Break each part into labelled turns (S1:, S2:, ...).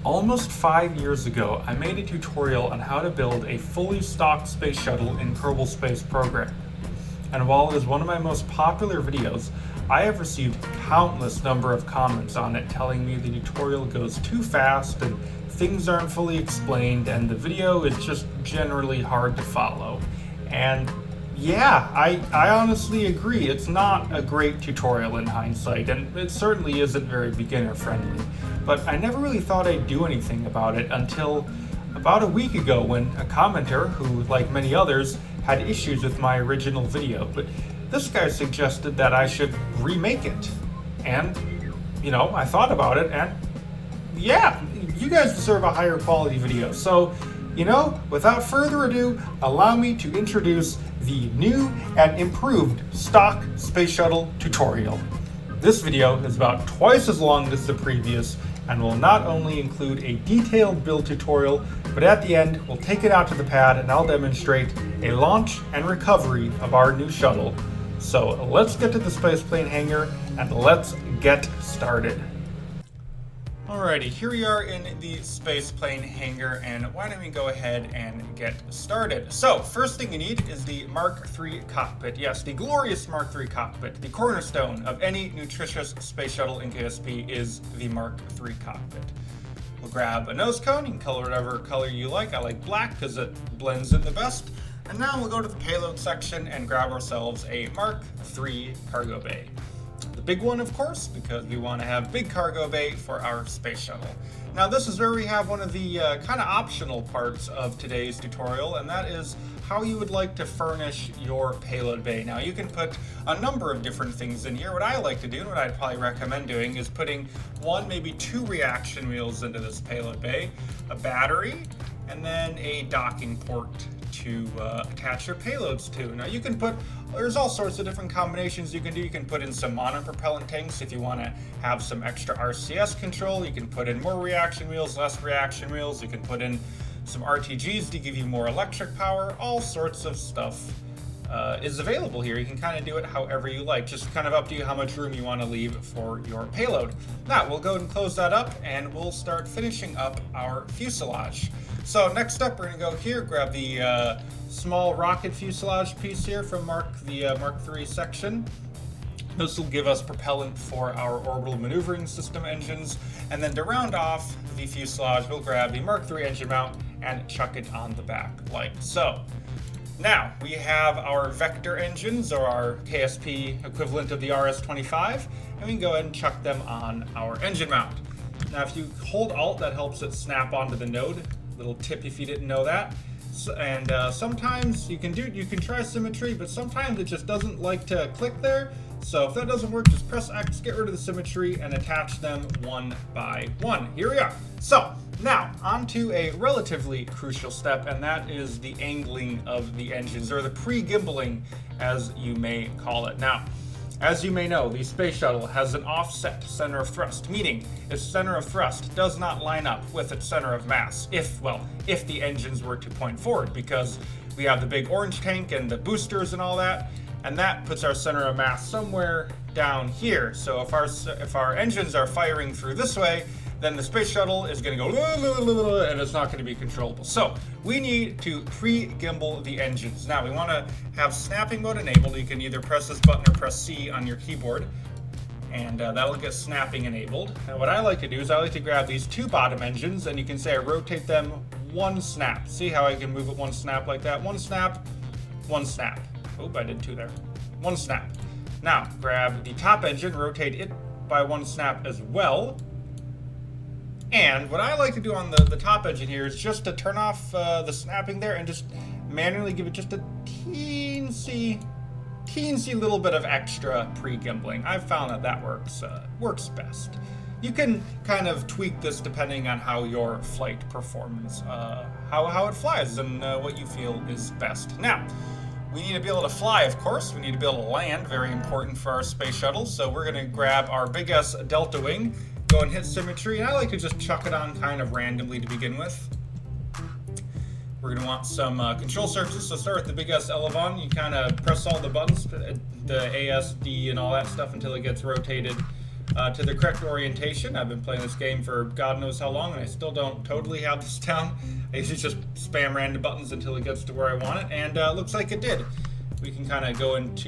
S1: Almost 5 years ago, I made a tutorial on how to build a fully stocked space shuttle in Kerbal Space Program. And while it is one of my most popular videos, I have received countless number of comments on it telling me the tutorial goes too fast and things aren't fully explained and the video is just generally hard to follow. And yeah, I honestly agree. It's not a great tutorial in hindsight, and it certainly isn't very beginner friendly. But I never really thought I'd do anything about it until about a week ago when a commenter, who, like many others, had issues with my original video. But this guy suggested that I should remake it. And, I thought about it, and yeah, you guys deserve a higher quality video. So, without further ado, allow me to introduce the new and improved stock space shuttle tutorial. This video is about twice as long as the previous and will not only include a detailed build tutorial, but at the end we'll take it out to the pad and I'll demonstrate a launch and recovery of our new shuttle. So let's get to the spaceplane hangar and let's get started. Alrighty, here we are in the spaceplane hangar, and why don't we go ahead and get started. So, first thing you need is the Mark III cockpit. Yes, the glorious Mark III cockpit. The cornerstone of any nutritious space shuttle in KSP is the Mark III cockpit. We'll grab a nose cone. You can color whatever color you like. I like black because it blends in the best. And now we'll go to the payload section and grab ourselves a Mark III cargo bay. The big one, of course, because we want to have big cargo bay for our space shuttle. Now, this is where we have one of the kind of optional parts of today's tutorial, and that is how you would like to furnish your payload bay. Now, you can put a number of different things in here. What I like to do, and what I'd probably recommend doing, is putting one, maybe two reaction wheels into this payload bay, a battery, and then a docking port to attach your payloads to. Now, you can put, there's all sorts of different combinations you can do. You can put in some monopropellant tanks if you want to have some extra RCS control. You can put in more reaction wheels, less reaction wheels. You can put in some RTGs to give you more electric power. All sorts of stuff is available here. You can kind of do it however you like. Just kind of up to you how much room you want to leave for your payload. Now, we'll go ahead and close that up and we'll start finishing up our fuselage. So next up, we're going to go here, grab the small rocket fuselage piece here from Mark III section. This will give us propellant for our orbital maneuvering system engines. And then to round off the fuselage, we'll grab the Mark III engine mount and chuck it on the back like so. Now, we have our vector engines, or our KSP equivalent of the RS-25, and we can go ahead and chuck them on our engine mount. Now, if you hold Alt, that helps it snap onto the node. Little tip if you didn't know that. And sometimes you can try symmetry, but sometimes it just doesn't like to click there. So if that doesn't work, just press X, get rid of the symmetry, and attach them one by one. Here we are. So now onto a relatively crucial step, and that is the angling of the engines, or the pre-gimbaling, as you may call it. Now, as you may know, the space shuttle has an offset center of thrust, meaning its center of thrust does not line up with its center of mass if the engines were to point forward, because we have the big orange tank and the boosters and all that, and that puts our center of mass somewhere down here. So if our engines are firing through this way, then the space shuttle is going to go and it's not going to be controllable. So we need to pre-gimbal the engines. Now we want to have snapping mode enabled. You can either press this button or press C on your keyboard, and that'll get snapping enabled. And what I like to do is I like to grab these two bottom engines, and you can say I rotate them one snap. See how I can move it one snap like that? One snap, one snap. Oh, I did two there. One snap. Now grab the top engine, rotate it by one snap as well. And what I like to do on the top engine here is just to turn off the snapping there and just manually give it just a teensy little bit of extra pre-gimbling. I've found that works best. You can kind of tweak this depending on how your flight performs, how it flies, and what you feel is best. Now, we need to be able to fly, of course. We need to be able to land, very important for our space shuttle. So we're going to grab our big S delta wing, go and hit symmetry, and I like to just chuck it on kind of randomly to begin with. We're going to want some control surfaces, so start with the big S elevon. You kind of press all the buttons, the A, S, D, and all that stuff until it gets rotated to the correct orientation. I've been playing this game for God knows how long, and I still don't totally have this down. I usually just spam random buttons until it gets to where I want it, and looks like it did. We can kind of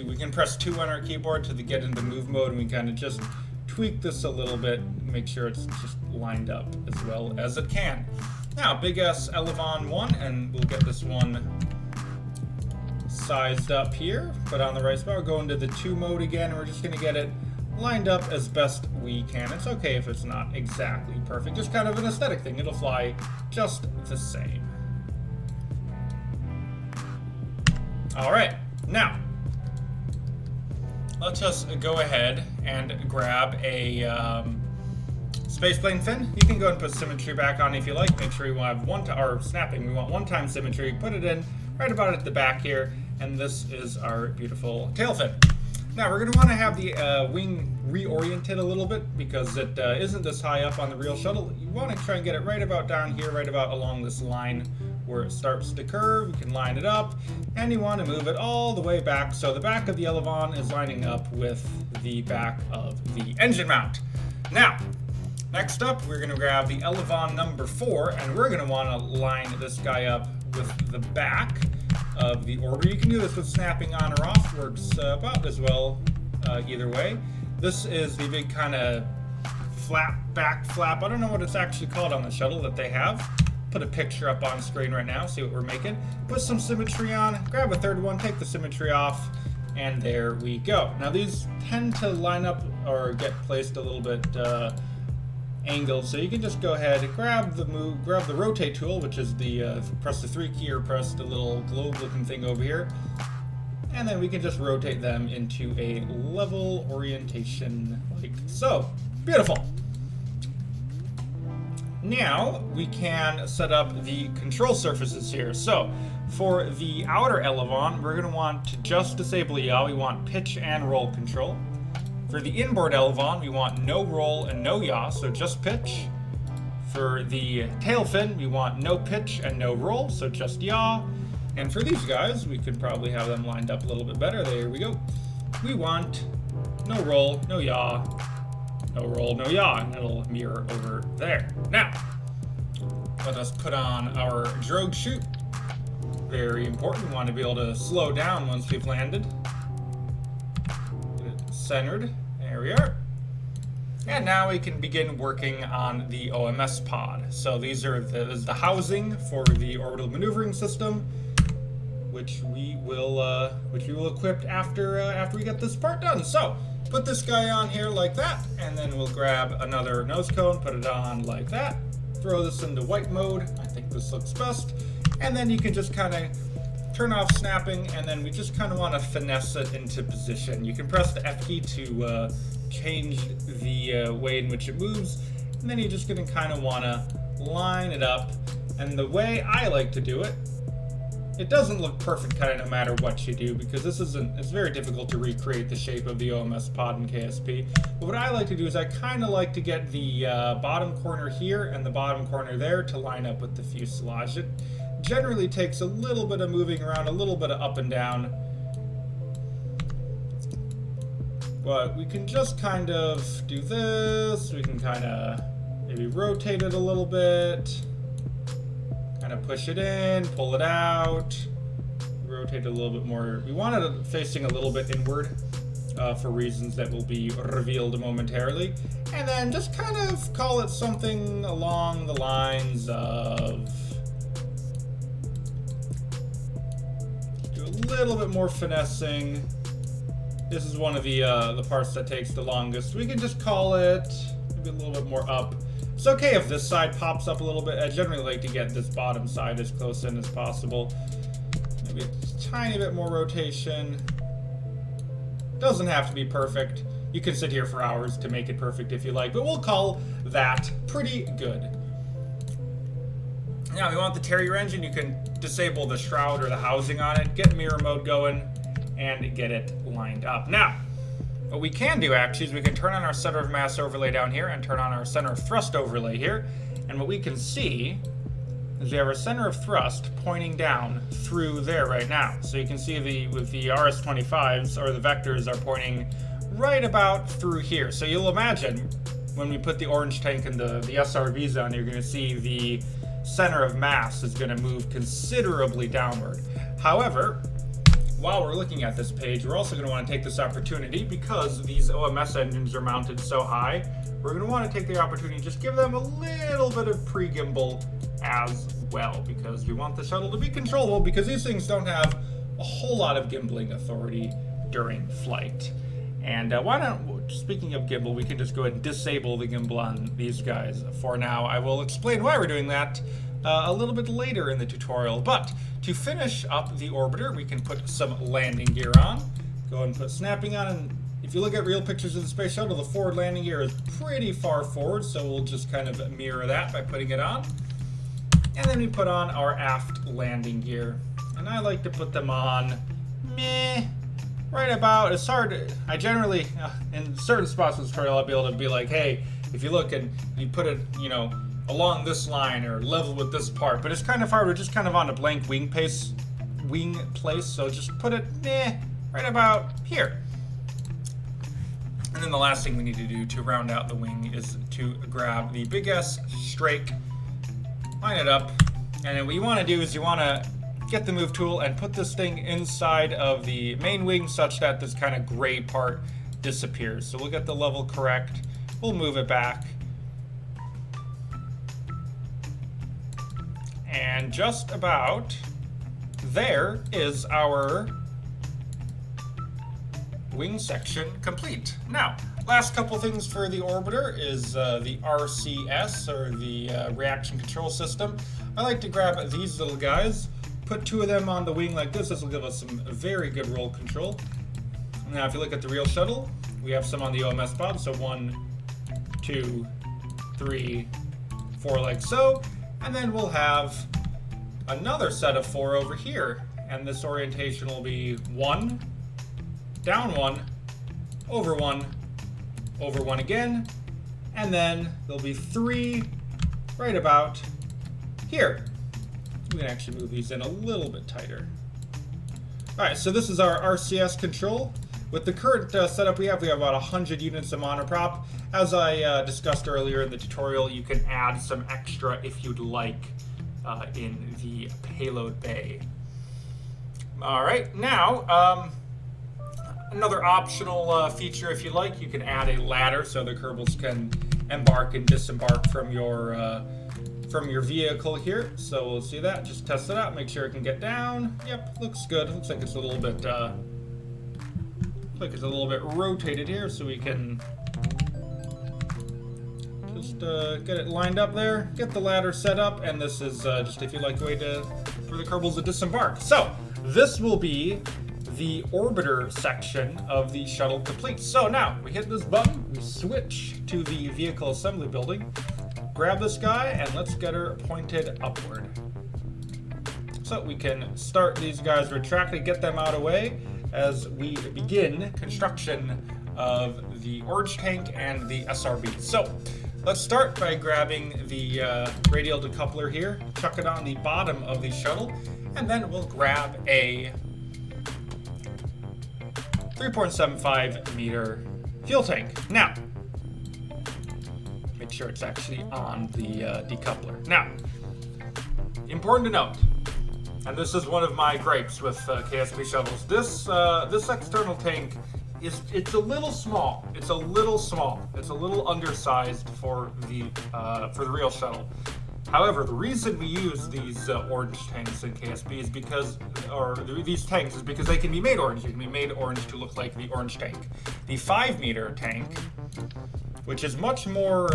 S1: we can press 2 on our keyboard to get into move mode, and we kind of just tweak this a little bit, make sure it's just lined up as well as it can. Now, big S Elevon 1, and we'll get this one sized up here, put on the right spot. We'll go into the 2 mode again, and we're just going to get it lined up as best we can. It's okay if it's not exactly perfect, just kind of an aesthetic thing. It'll fly just the same. All right, now let's just go ahead and grab a spaceplane fin. You can go and put symmetry back on if you like. Make sure you have snapping. We want 1-time symmetry. Put it in right about at the back here, and this is our beautiful tail fin. Now we're going to want to have the wing reoriented a little bit because it isn't this high up on the real shuttle. You want to try and get it right about down here, right about along this line where it starts to curve. You can line it up, and you want to move it all the way back so the back of the Elevon is lining up with the back of the engine mount. Now, next up, we're going to grab the Elevon number 4, and we're going to want to line this guy up with the back of the orbiter. You can do this with snapping on or off, works about as well either way. This is the big kind of back flap. I don't know what it's actually called on the shuttle that they have. Put a picture up on screen right now, see what we're making. Put some symmetry on, grab a third one, take the symmetry off, and there we go. Now these tend to line up or get placed a little bit angled, so you can just go ahead and grab the rotate tool, which is the press the 3 key or press the little globe looking thing over here, and then we can just rotate them into a level orientation like so. Beautiful. Now we can set up the control surfaces here. So for the outer Elevon, we're going to want to just disable yaw. We want pitch and roll control. For the inboard Elevon, we want no roll and no yaw, so just pitch. For the tail fin, we want no pitch and no roll, so just yaw. And for these guys, we could probably have them lined up a little bit better. There we go. We want no roll, no yaw, no roll, no yaw, and it'll mirror over there. Now, let us put on our drogue chute. Very important. We want to be able to slow down once we've landed. Get it centered. There we are. And now we can begin working on the OMS pod. So these are the housing for the orbital maneuvering system, which we will equip after we get this part done. So put this guy on here like that, and then we'll grab another nose cone, put it on like that, throw this into white mode. I think this looks best. And then you can just kind of turn off snapping, and then we just kind of want to finesse it into position. You can press the F key to change the way in which it moves, and then you're just going to kind of want to line it up. And the way I like to do it, it doesn't look perfect kind of no matter what you do, because it's very difficult to recreate the shape of the OMS pod in KSP. But what I like to do is I kind of like to get the bottom corner here and the bottom corner there to line up with the fuselage. It generally takes a little bit of moving around, a little bit of up and down. But we can just kind of do this. We can kind of maybe rotate it a little bit. Kind of push it in, pull it out, rotate it a little bit more. We want it facing a little bit inward for reasons that will be revealed momentarily. And then just kind of call it something along the lines of, do a little bit more finessing. This is one of the parts that takes the longest. We can just call it maybe a little bit more up. It's okay if this side pops up a little bit. I generally like to get this bottom side as close in as possible. Maybe a tiny bit more rotation. Doesn't have to be perfect. You can sit here for hours to make it perfect if you like, but we'll call that pretty good. Now, if you want the Terrier engine, you can disable the shroud or the housing on it, get mirror mode going, and get it lined up. Now, what we can do actually is we can turn on our center of mass overlay down here and turn on our center of thrust overlay here. And what we can see is we have our center of thrust pointing down through there right now. So you can see with the RS-25s, or the vectors are pointing right about through here. So you'll imagine when we put the orange tank and the SRVs on, you're going to see the center of mass is going to move considerably downward. However, while we're looking at this page, we're also going to want to take this opportunity, because these OMS engines are mounted so high, we're going to want to take the opportunity to just give them a little bit of pre-gimbal as well, because we want the shuttle to be controllable, because these things don't have a whole lot of gimbaling authority during flight. And why don't, speaking of gimbal, we can just go ahead and disable the gimbal on these guys for now. I will explain why we're doing that a little bit later in the tutorial. But to finish up the orbiter, we can put some landing gear on. Go ahead and put snapping on, and if you look at real pictures of the space shuttle, the forward landing gear is pretty far forward, so we'll just kind of mirror that by putting it on. And then we put on our aft landing gear. And I like to put them on, right about, it's hard to, I generally, in certain spots in the tutorial, I'll be able to be like, hey, if you look and you put it, you know, along this line or level with this part, but it's kind of hard, we're just kind of on a blank wing place, so just put it, right about here. And then the last thing we need to do to round out the wing is to grab the big S strake, line it up, and then what you want to do is you want to get the move tool and put this thing inside of the main wing such that this kind of gray part disappears. So we'll get the level correct, we'll move it back, and just about there is our wing section complete. Now, last couple things for the orbiter is the RCS, or the reaction control system. I like to grab these little guys, put two of them on the wing like this. This will give us some very good roll control. Now, if you look at the real shuttle, we have some on the OMS pod, so 1, 2, 3, 4 like so, and then we'll have another set of 4 over here, and this orientation will be 1, down 1, over 1, over 1 again, and then there'll be 3 right about here. We can actually move these in a little bit tighter. Alright, so this is our RCS control. With the current setup we have about 100 units of monoprop. As I discussed earlier in the tutorial, you can add some extra if you'd like in the payload bay. Alright, now, another optional feature, if you like, you can add a ladder so the Kerbals can embark and disembark from your vehicle here. So we'll see that, just test it out, make sure it can get down. Yep, looks good. Looks like it's a little bit rotated here, so we can just get it lined up there, get the ladder set up, and this is just, if you like, the way for the Kerbals to disembark. So this will be the orbiter section of the shuttle complete. So now we hit this button, we switch to the vehicle assembly building, grab this guy, and let's get her pointed upward. So we can start these guys retracting, get them out of the way as we begin construction of the orange tank and the SRB. So let's start by grabbing the radial decoupler here, chuck it on the bottom of the shuttle, and then we'll grab a 3.75 meter fuel tank. Now, make sure it's actually on the decoupler. Now, important to note, and this is one of my gripes with KSP shuttles, this external tank it's a little small. It's a little undersized for the real shuttle. However, the reason we use these orange tanks in KSP is because, these tanks is because they can be made orange. They can be made orange to look like the orange tank. The 5 meter tank, which is much more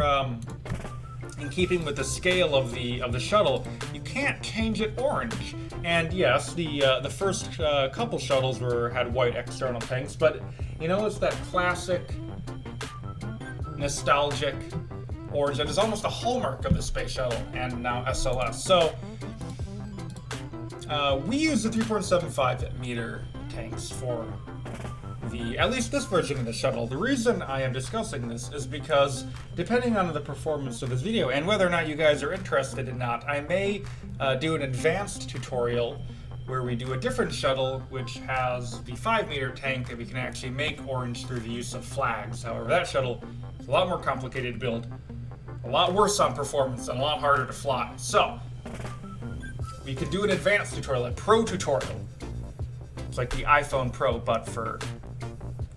S1: in keeping with the scale of the shuttle, you can't change it orange. And yes, the first couple shuttles had white external tanks, but you know, it's that classic nostalgic orange that is almost a hallmark of the space shuttle and now SLS. So we use the 3.75 meter tanks for at least this version of the shuttle. The reason I am discussing this is because depending on the performance of this video and whether or not you guys are interested in not, I may do an advanced tutorial where we do a different shuttle which has the 5-meter tank that we can actually make orange through the use of flags. However, that shuttle is a lot more complicated to build, a lot worse on performance, and a lot harder to fly. So we could do an advanced tutorial, a pro tutorial. It's like the iPhone Pro, but for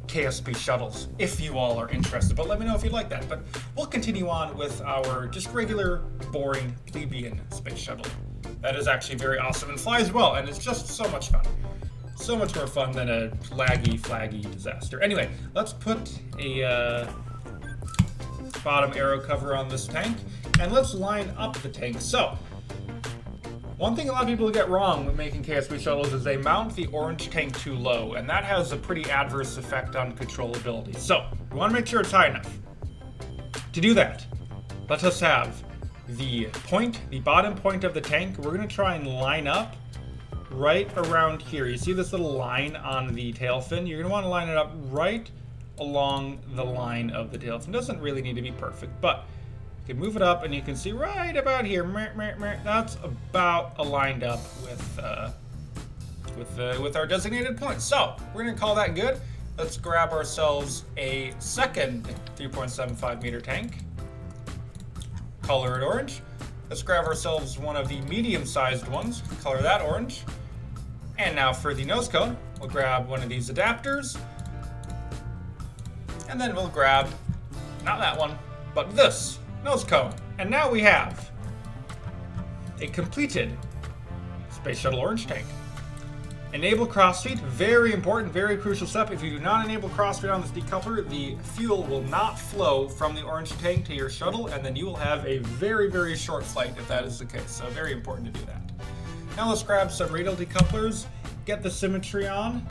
S1: KSP shuttles, if you all are interested. But let me know if you'd like that. But we'll continue on with our just regular, boring, plebeian space shuttle. That is actually very awesome and flies well, and it's just so much fun. So much more fun than a laggy, flaggy disaster. Anyway, let's put a bottom aero cover on this tank, and let's line up the tank. So, one thing a lot of people get wrong when making KSP shuttles is they mount the orange tank too low, and that has a pretty adverse effect on controllability. So, we want to make sure it's high enough. To do that, let us have the bottom point of the tank. We're going to try and line up right around here. You see this little line on the tail fin? You're going to want to line it up right along the line of the tail fin. It doesn't really need to be perfect, but you can move it up and you can see right about here. That's about aligned up with our designated point. So we're going to call that good. Let's grab ourselves a second 3.75 meter tank. Color it orange. Let's grab ourselves one of the medium-sized ones. Color that orange. And now for the nose cone, we'll grab one of these adapters. And then we'll grab, not that one, but this nose cone. And now we have a completed Space Shuttle orange tank. Enable crossfeed, very important, very crucial step. If you do not enable crossfeed on this decoupler, the fuel will not flow from the orange tank to your shuttle, and then you will have a very, very short flight if that is the case. So very important to do that. Now let's grab some radial decouplers, get the symmetry on,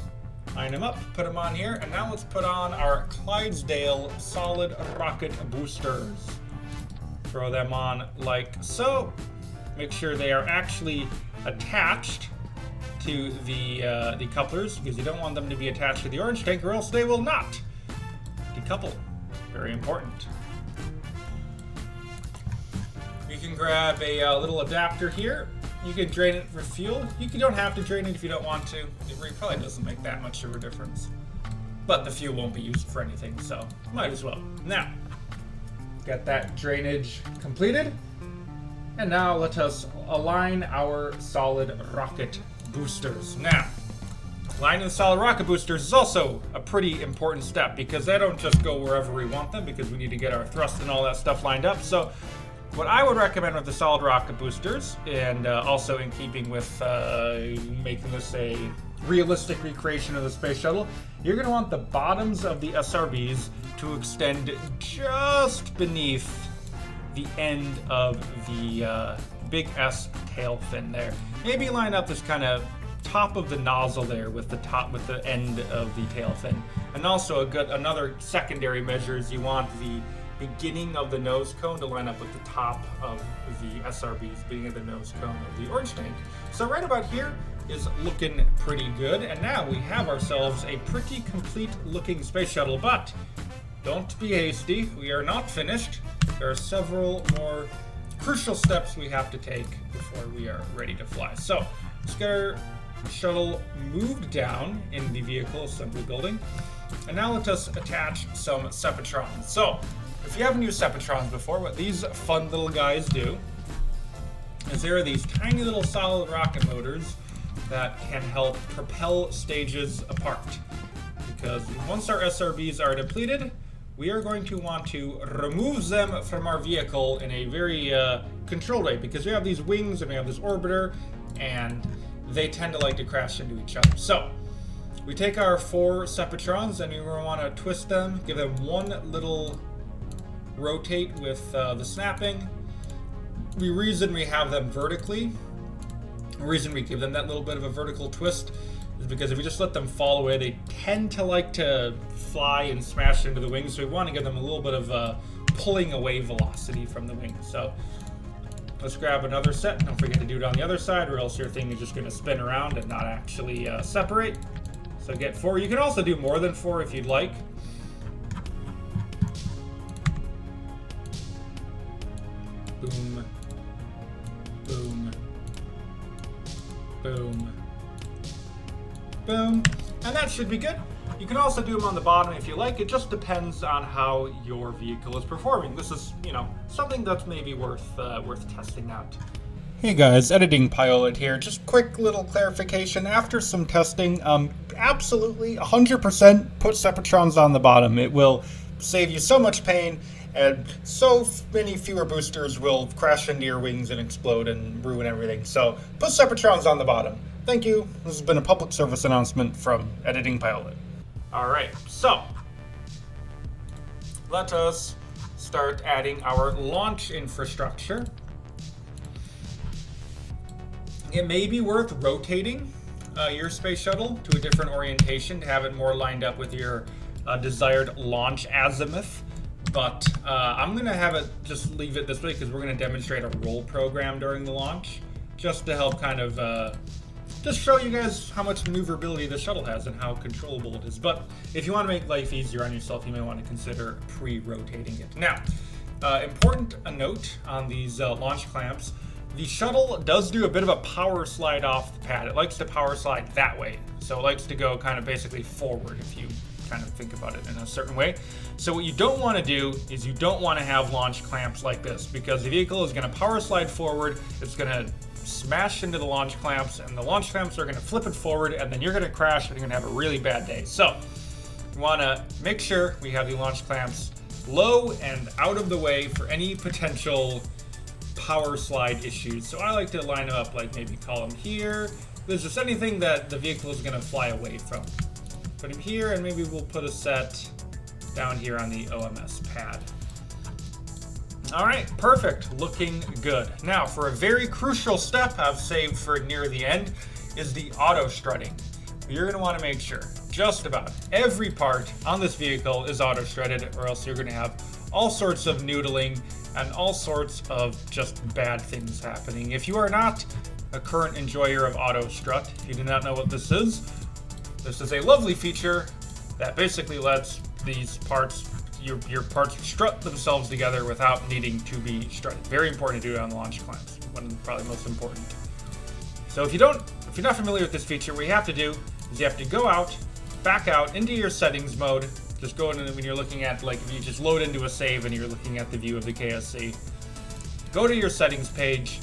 S1: line them up, put them on here, and now let's put on our Clydesdale solid rocket boosters. Throw them on like so. Make sure they are actually attached to the couplers, because you don't want them to be attached to the orange tank or else they will not decouple. Very important. You can grab a little adapter here. You can drain it for fuel. You don't have to drain it if you don't want to. It probably doesn't make that much of a difference. But the fuel won't be used for anything, so might as well. Now, get that drainage completed. And now let us align our solid rocket boosters. Now, lining the solid rocket boosters is also a pretty important step because they don't just go wherever we want them, because we need to get our thrust and all that stuff lined up. So what I would recommend with the solid rocket boosters, and also in keeping with making this a realistic recreation of the space shuttle, you're going to want the bottoms of the SRBs to extend just beneath the end of the big S tail fin there. Maybe line up this kind of top of the nozzle there with the end of the tail fin. And also another secondary measure is you want the beginning of the nose cone to line up with the top of the SRBs, beginning of the nose cone of the orange tank. So right about here is looking pretty good, and now we have ourselves a pretty complete looking space shuttle, but don't be hasty, we are not finished. There are several more crucial steps we have to take before we are ready to fly. So let's get our shuttle moved down in the vehicle assembly building, and now let us attach some Sepatrons. So if you haven't used Sepatrons before, what these fun little guys do is there are these tiny little solid rocket motors that can help propel stages apart. Because once our SRBs are depleted, we are going to want to remove them from our vehicle in a very controlled way, because we have these wings and we have this orbiter, and they tend to like to crash into each other. So we take our 4 Sepatrons and we want to twist them, give them one little rotate with the snapping. The reason we have them vertically, the reason we give them that little bit of a vertical twist, is because if we just let them fall away, they tend to like to fly and smash into the wings. So we want to give them a little bit of pulling away velocity from the wings. So let's grab another set. Don't forget to do it on the other side, or else your thing is just going to spin around and not actually separate. So get 4. You can also do more than 4 if you'd like. Boom. Boom. Boom. Boom. And that should be good. You can also do them on the bottom if you like. It just depends on how your vehicle is performing. This is, something that's maybe worth testing out. Hey guys, Editing Pilot here. Just quick little clarification. After some testing, absolutely 100% put Separatrons on the bottom. It will save you so much pain, and so many fewer boosters will crash into your wings and explode and ruin everything. So put Separatrons on the bottom. Thank you. This has been a public service announcement from Editing Pilot. All right, so let us start adding our launch infrastructure. It may be worth rotating your space shuttle to a different orientation to have it more lined up with your desired launch azimuth. But I'm going to have it just leave it this way because we're going to demonstrate a roll program during the launch just to help kind of just show you guys how much maneuverability the shuttle has and how controllable it is. But if you want to make life easier on yourself, you may want to consider pre-rotating it. Now, important note on these launch clamps. The shuttle does do a bit of a power slide off the pad. It likes to power slide that way. So it likes to go kind of basically forward if you kind of think about it in a certain way. So what you don't want to do is you don't want to have launch clamps like this because the vehicle is going to power slide forward. It's going to smash into the launch clamps and the launch clamps are going to flip it forward and then you're going to crash and you're going to have a really bad day. So we want to make sure we have the launch clamps low and out of the way for any potential power slide issues. So I like to line them up, like maybe call them here. There's just anything that the vehicle is going to fly away from. Put them here, and maybe we'll put a set down here on the OMS pad. All right, perfect, looking good. Now, for a very crucial step I've saved for near the end is the auto strutting. You're going to want to make sure just about every part on this vehicle is auto strutted, or else you're going to have all sorts of noodling and all sorts of just bad things happening. If you are not a current enjoyer of auto strut, if you do not know what this is a lovely feature that basically lets these parts, your parts strut themselves together without needing to be strutted. Very important to do it on the launch clamps. One of the probably most important. So if you're not familiar with this feature, what you have to do is you have to go out, back out into your settings mode. Just go in when you're looking at, like, if you just load into a save and you're looking at the view of the KSC. Go to your settings page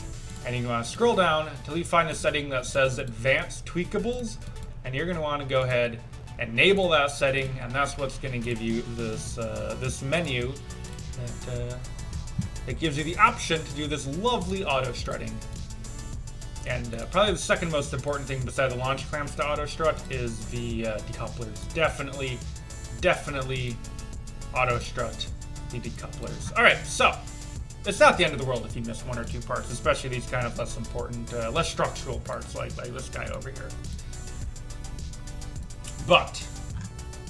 S1: and you want to scroll down until you find a setting that says Advanced Tweakables, and you're going to want to go ahead and enable that setting, and that's what's going to give you this this menu that gives you the option to do this lovely auto strutting. And probably the second most important thing beside the launch clamps to auto strut is the decouplers. Definitely auto strut the decouplers. All right, so it's not the end of the world if you miss one or two parts, especially these kind of less important, less structural parts like this guy over here. But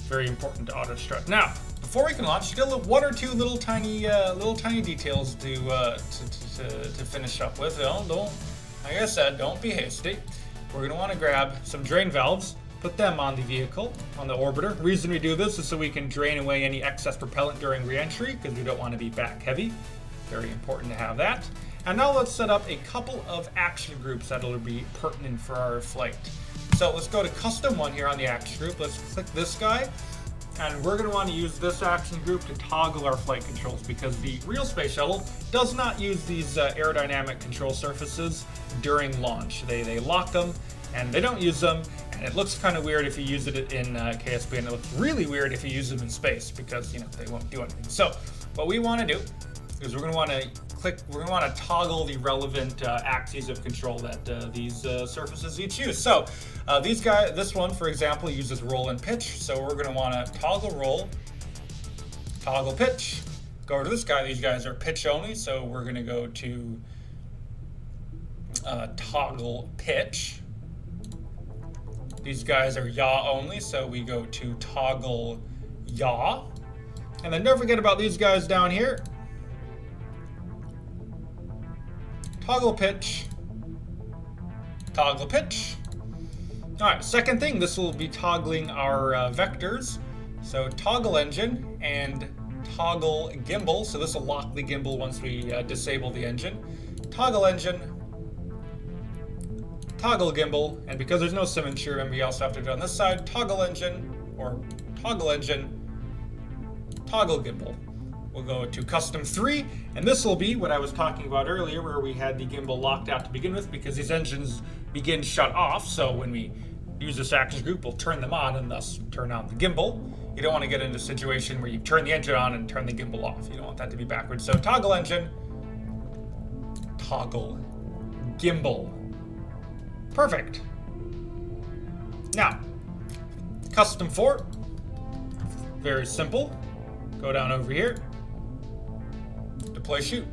S1: very important to auto strut. Now, before we can launch, still one or two little tiny details to finish up with. Don't, like I said, don't be hasty. We're going to want to grab some drain valves, put them on the vehicle, on the orbiter. The reason we do this is so we can drain away any excess propellant during re-entry, because we don't want to be back heavy. Very important to have that. And now let's set up a couple of action groups that'll be pertinent for our flight. So let's go to custom one here on the action group. Let's click this guy. And we're going to want to use this action group to toggle our flight controls, because the real space shuttle does not use these aerodynamic control surfaces during launch. They lock them and they don't use them, and it looks kind of weird if you use it in KSP, and it looks really weird if you use them in space because they won't do anything. So what we want to do is we're going to want to toggle the relevant axes of control that these surfaces each use. So this one, for example, uses roll and pitch. So we're going to want to toggle roll, toggle pitch. Go over to this guy. These guys are pitch only, so we're going to go to toggle pitch. These guys are yaw only, so we go to toggle yaw. And then don't forget about these guys down here. Toggle pitch, toggle pitch. All right, second thing, this will be toggling our vectors. So toggle engine and toggle gimbal. So this will lock the gimbal once we disable the engine. Toggle engine, toggle gimbal, and because there's no symmetry, remember you also have to do on this side, toggle engine, or toggle engine, toggle gimbal. We'll go to custom 3, and this will be what I was talking about earlier, where we had the gimbal locked out to begin with, because these engines begin shut off, so when we use this action group, we'll turn them on and thus turn on the gimbal. You don't want to get into a situation where you turn the engine on and turn the gimbal off. You don't want that to be backwards. So toggle engine, toggle gimbal. Perfect. Now, custom 4, very simple. Go down over here, deploy shoot.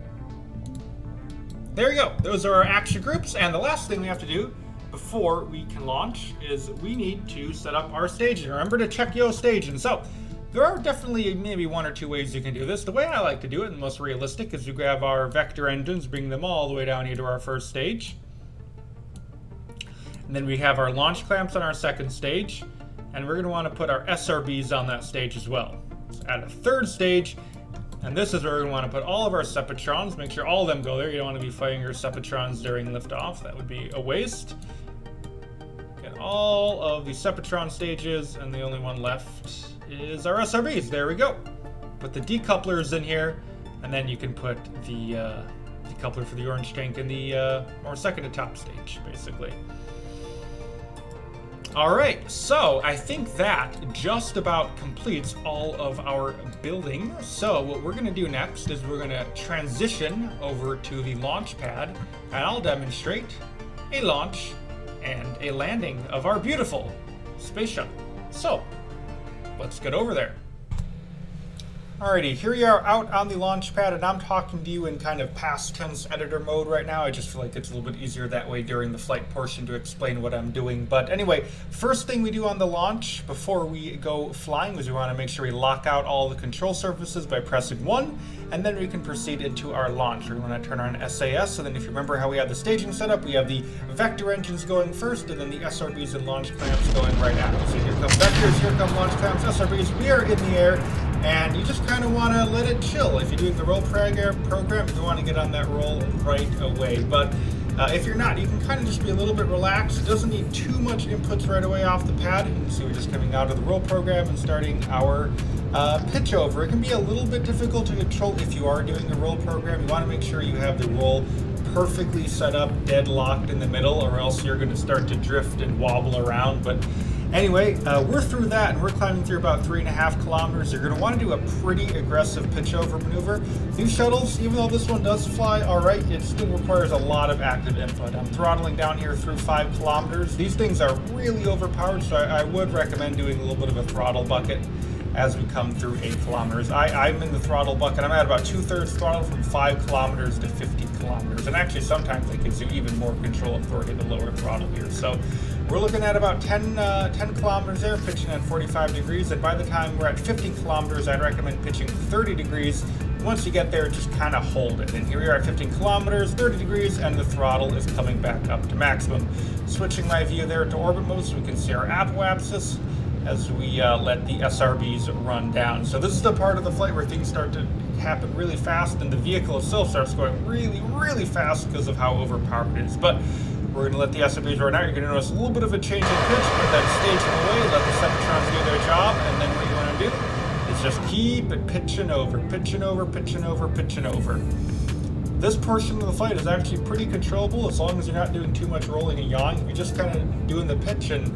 S1: There you go. Those are our action groups, and the last thing we have to do before we can launch is we need to set up our staging. Remember to check your staging. So there are definitely maybe 1 or 2 ways you can do this. The way I like to do it, and the most realistic, is we grab our vector engines, bring them all the way down here to our first stage. And then we have our launch clamps on our second stage, and we're going to want to put our SRBs on that stage as well. So add a third stage, and this is where we're going to want to put all of our Sepatrons. Make sure all of them go there. You don't want to be firing your Sepatrons during liftoff. That would be a waste. Get all of the Sepatron stages, and the only one left is our SRBs. There we go. Put the decouplers in here, and then you can put the decoupler for the orange tank in the more second to top stage, basically. All right, so I think that just about completes all of our building. So what we're gonna do next is we're gonna transition over to the launch pad, and I'll demonstrate a launch and a landing of our beautiful space shuttle. So let's get over there. Alrighty, here we are out on the launch pad, and I'm talking to you in kind of past tense editor mode right now. I just feel like it's a little bit easier that way during the flight portion to explain what I'm doing. But anyway, first thing we do on the launch before we go flying is we want to make sure we lock out all the control surfaces by pressing 1, and then we can proceed into our launch. We're going to turn on SAS, so then if you remember how we have the staging set up, we have the vector engines going first, and then the SRBs and launch clamps going right after. So here come vectors, here come launch clamps, SRBs, we are in the air. And you just kind of want to let it chill. If you're doing the roll program, you want to get on that roll right away. But if you're not, you can kind of just be a little bit relaxed. It doesn't need too much inputs right away off the pad. You can see we're just coming out of the roll program and starting our pitch over. It can be a little bit difficult to control if you are doing the roll program. You want to make sure you have the roll perfectly set up, deadlocked in the middle, or else you're going to start to drift and wobble around. But anyway, we're through that, and we're climbing through about 3.5 kilometers. You're going to want to do a pretty aggressive pitch over maneuver. These shuttles, even though this one does fly all right, it still requires a lot of active input. I'm throttling down here through 5 kilometers. These things are really overpowered, so I would recommend doing a little bit of a throttle bucket as we come through 8 kilometers. I'm in the throttle bucket. I'm at about 2/3 throttle from 5 kilometers to 50 kilometers. And actually, sometimes it gives you even more control authority to lower throttle here. So we're looking at about 10 kilometers there, pitching at 45 degrees. And by the time we're at 50 kilometers, I'd recommend pitching 30 degrees. Once you get there, just kind of hold it. And here we are at 15 kilometers, 30 degrees, and the throttle is coming back up to maximum. Switching my view there to orbit mode so we can see our apoapsis as we let the SRBs run down. So this is the part of the flight where things start to happen really fast, and the vehicle itself starts going really, really fast because of how overpowered it is. But we're going to let the SRBs run out. You're going to notice a little bit of a change in pitch, put that staging away, let the Sepatrons do their job, and then what you want to do is just keep it pitching over, pitching over, pitching over, pitching over. This portion of the flight is actually pretty controllable as long as you're not doing too much rolling and yawing. If you're just kind of doing the pitch and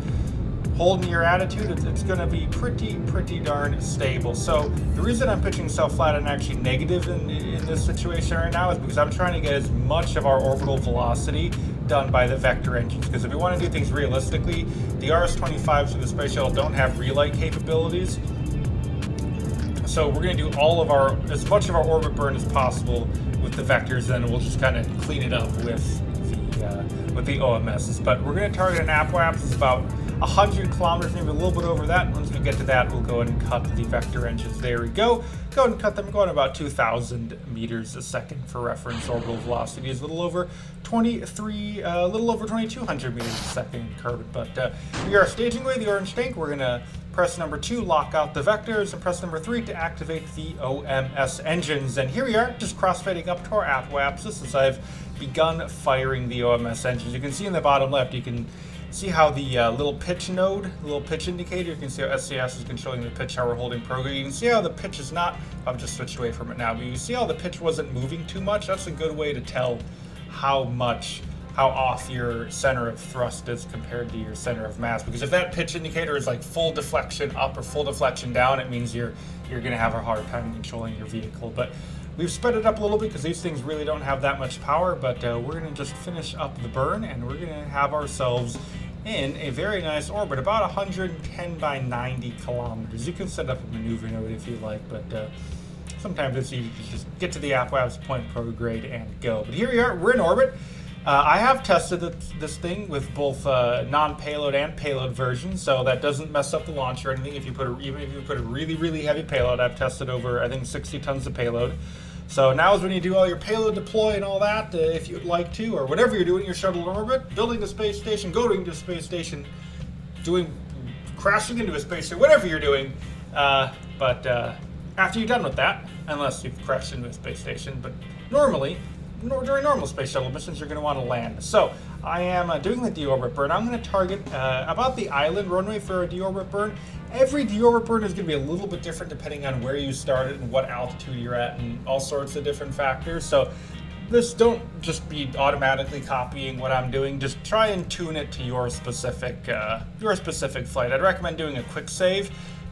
S1: holding your attitude, it's going to be pretty darn stable. So the reason I'm pitching so flat and actually negative in this situation right now is because I'm trying to get as much of our orbital velocity done by the vector engines. Because if we want to do things realistically, the RS-25s of the space shuttle don't have relight capabilities. So we're going to do as much of our orbit burn as possible with the vectors, and we'll just kind of clean it up with the OMSs. But we're going to target an apoapsis about 100 kilometers, maybe a little bit over that. Once we get to that, we'll go ahead and cut the vector engines. There we go. Go ahead and cut them, going about 2,000 meters a second for reference. Orbital velocity is a little over 2,200 meters a second in Kerbin. But we are staging away the orange tank. We're going to press number 2, lock out the vectors, and press number 3 to activate the OMS engines. And here we are, just crossfading up to our apoapsis as I've begun firing the OMS engines. You can see in the bottom left, you can see how the little pitch node, little pitch indicator, you can see how SCS is controlling the pitch, how we're holding program. You can see how the pitch is not, I've just switched away from it now, but you see how the pitch wasn't moving too much. That's a good way to tell how off your center of thrust is compared to your center of mass. Because if that pitch indicator is like full deflection up or full deflection down, it means you're going to have a hard time controlling your vehicle. But we've sped it up a little bit because these things really don't have that much power, but we're going to just finish up the burn, and we're going to have ourselves in a very nice orbit, about 110 by 90 kilometers. You can set up a maneuver node if you like, but sometimes it's easy to just get to the APWAPS point prograde and go. But here we are, we're in orbit. I have tested this thing with both non-payload and payload versions, so that doesn't mess up the launch or anything. Even if you put a really, really heavy payload, I've tested over, I think, 60 tons of payload. So now is when you do all your payload deploy and all that, if you'd like to, or whatever you're doing, your shuttle in orbit, building the space station, going to a space station, crashing into a space station, whatever you're doing. But after you're done with that, unless you've crashed into a space station, but normally, during normal space shuttle missions, you're going to want to land. So I am doing the deorbit burn. I'm going to target about the island runway for a deorbit burn. Every deorbit burn is going to be a little bit different depending on where you started and what altitude you're at and all sorts of different factors. So don't just be automatically copying what I'm doing. Just try and tune it to your specific flight. I'd recommend doing a quick save.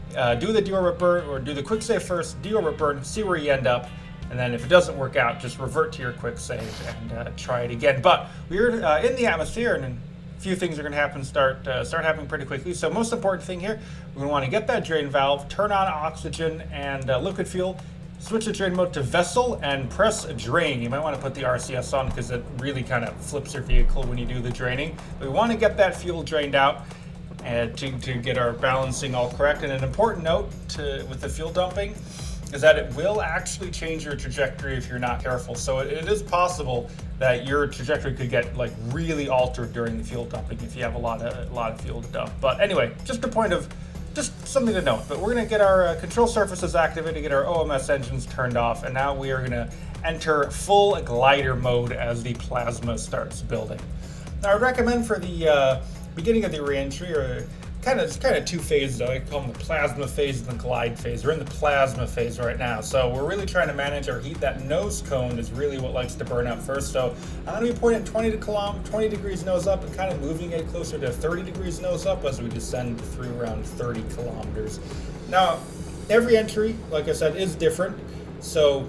S1: Do the deorbit burn, or do the quick save first, deorbit burn, see where you end up. And then if it doesn't work out, just revert to your quick save and try it again. But we're in the atmosphere, and a few things are going to happen. Start happening pretty quickly. So most important thing here, we're going to want to get that drain valve, turn on oxygen and liquid fuel, switch the drain mode to vessel, and press drain. You might want to put the RCS on because it really kind of flips your vehicle when you do the draining. But we want to get that fuel drained out and to get our balancing all correct. And an important note with the fuel dumping is that it will actually change your trajectory if you're not careful. So it is possible that your trajectory could get like really altered during the fuel dumping if you have a lot of fuel to dump. But anyway, just something to note. But we're going to get our control surfaces activated, get our OMS engines turned off, and now we are going to enter full glider mode as the plasma starts building. Now, I would recommend for the beginning of the reentry, or kind of two phases. I call them the plasma phase and the glide phase. We're in the plasma phase right now, so we're really trying to manage our heat. That nose cone is really what likes to burn up first. So I'm going to be pointing 20 degrees nose up and kind of moving it closer to 30 degrees nose up as we descend through around 30 kilometers. Now, every entry, like I said, is different, so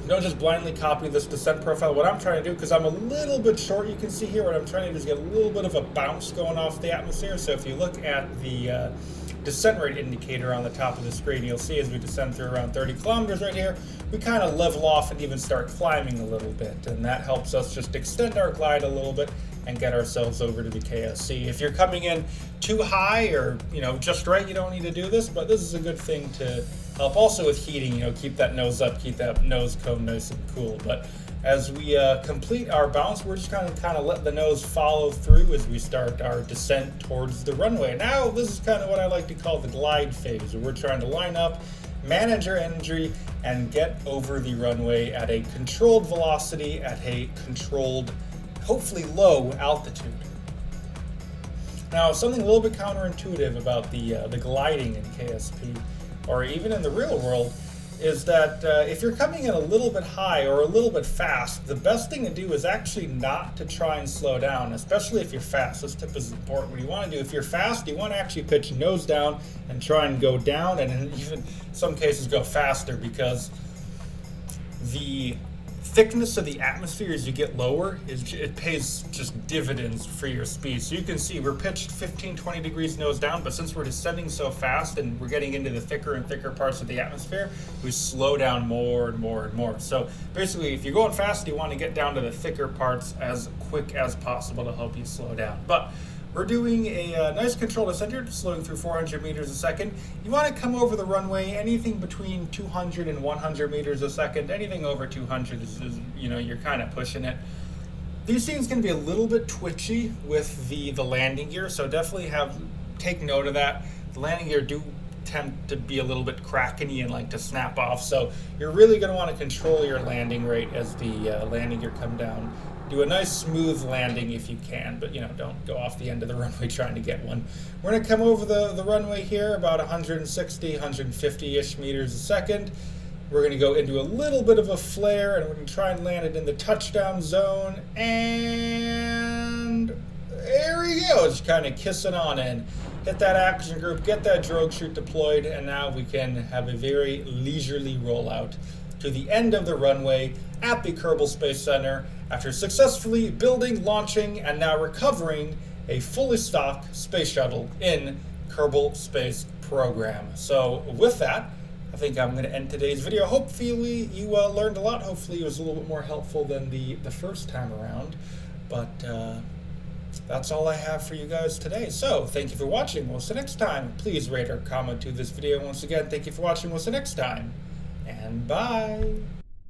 S1: don't just blindly copy this descent profile. What I'm trying to do, because I'm a little bit short, you can see here, what I'm trying to do is get a little bit of a bounce going off the atmosphere. So if you look at the descent rate indicator on the top of the screen, you'll see as we descend through around 30 kilometers right here, we kind of level off and even start climbing a little bit. And that helps us just extend our glide a little bit and get ourselves over to the KSC. If you're coming in too high or just right, you don't need to do this, but this is a good thing to help. Also with heating, keep that nose up, keep that nose cone nice and cool. But as we complete our bounce, we're just kind of let the nose follow through as we start our descent towards the runway. Now, this is kind of what I like to call the glide phase, where we're trying to line up, manage our energy, and get over the runway at a controlled velocity, at a controlled, hopefully low altitude. Now, something a little bit counterintuitive about the gliding in KSP, or even in the real world, is that if you're coming in a little bit high or a little bit fast, the best thing to do is actually not to try and slow down, especially if you're fast. This tip is important. What you want to do, if you're fast, you want to actually pitch nose down and try and go down, and in even some cases go faster, because the thickness of the atmosphere as you get lower, it pays just dividends for your speed. So you can see we're pitched 15-20 degrees nose down, but since we're descending so fast and we're getting into the thicker and thicker parts of the atmosphere, we slow down more and more and more. So basically, if you're going fast, you want to get down to the thicker parts as quick as possible to help you slow down. But we're doing a nice controlled descent here, slowing through 400 meters a second. You want to come over the runway anything between 200 and 100 meters a second. Anything over 200 is you're kind of pushing it. These things can be a little bit twitchy with the landing gear, so definitely take note of that. The landing gear do tend to be a little bit crackety and like to snap off, so you're really going to want to control your landing rate as the landing gear come down do a nice smooth landing if you can, but don't go off the end of the runway trying to get one. We're going to come over the runway here about 160, 150-ish meters a second. We're going to go into a little bit of a flare, and we're going to try and land it in the touchdown zone. And there we go. Just kind of kissing on in. Hit that action group, get that drogue chute deployed, and now we can have a very leisurely rollout to the end of the runway at the Kerbal Space Center after successfully building, launching, and now recovering a fully stocked space shuttle in Kerbal Space Program. So with that, I think I'm going to end today's video. Hopefully you learned a lot. Hopefully it was a little bit more helpful than the first time around. But that's all I have for you guys today. So thank you for watching. We'll see you next time. Please rate or comment to this video. Once again, thank you for watching. We'll see you next time. And bye.